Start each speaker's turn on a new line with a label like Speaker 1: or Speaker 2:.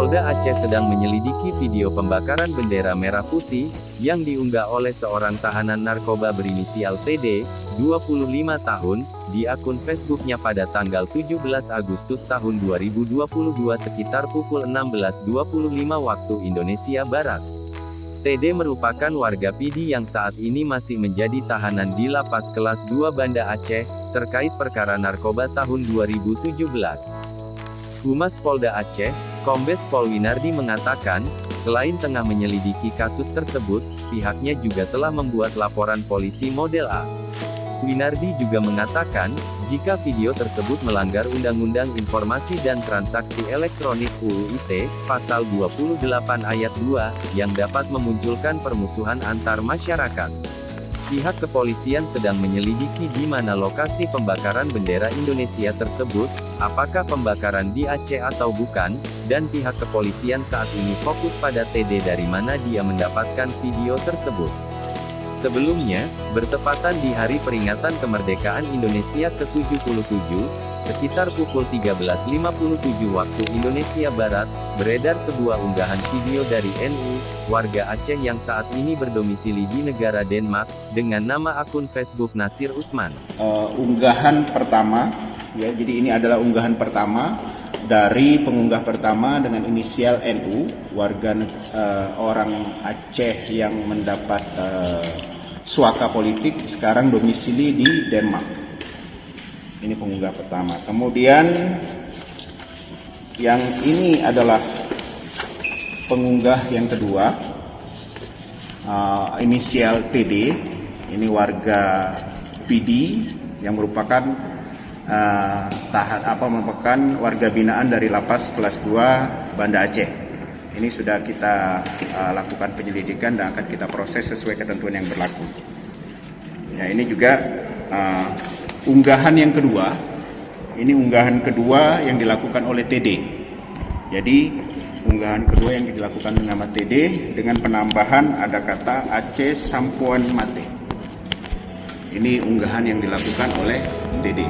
Speaker 1: Polda Aceh sedang menyelidiki video pembakaran bendera merah putih, yang diunggah oleh seorang tahanan narkoba berinisial TD, 25 tahun, di akun Facebooknya pada tanggal 17 Agustus tahun 2022 sekitar pukul 16.25 waktu Indonesia Barat. TD merupakan warga Pidi yang saat ini masih menjadi tahanan di Lapas Kelas 2 Banda Aceh, terkait perkara narkoba tahun 2017. Humas Polda Aceh, Kombes Pol Winardi mengatakan, selain tengah menyelidiki kasus tersebut, pihaknya juga telah membuat laporan polisi model A. Winardi juga mengatakan, jika video tersebut melanggar Undang-Undang Informasi dan Transaksi Elektronik UU ITE, Pasal 28 Ayat 2, yang dapat memunculkan permusuhan antar masyarakat. Pihak kepolisian sedang menyelidiki di mana lokasi pembakaran bendera Indonesia tersebut, apakah pembakaran di Aceh atau bukan, dan pihak kepolisian saat ini fokus pada TD dari mana dia mendapatkan video tersebut. Sebelumnya, bertepatan di hari peringatan kemerdekaan Indonesia ke-77, sekitar pukul 13.57 waktu Indonesia Barat, beredar sebuah unggahan video dari NU, warga Aceh yang saat ini berdomisili di negara Denmark, dengan nama akun Facebook Nasir Usman.
Speaker 2: Unggahan pertama, ya, jadi ini adalah unggahan pertama dari pengunggah pertama dengan inisial NU, warga orang Aceh yang mendapat suaka politik, sekarang domisili di Denmark. Ini pengunggah pertama. Kemudian yang ini adalah pengunggah yang kedua, inisial TD. Ini warga PD yang merupakan merupakan warga binaan dari Lapas Kelas 2 Banda Aceh. Ini sudah kita lakukan penyelidikan dan akan kita proses sesuai ketentuan yang berlaku. Ya, ini juga unggahan yang kedua. Ini unggahan kedua yang dilakukan oleh TD. Jadi unggahan kedua yang dilakukan dengan nama TD dengan penambahan ada kata Aceh Sampuan Mate. Ini unggahan yang dilakukan oleh TD.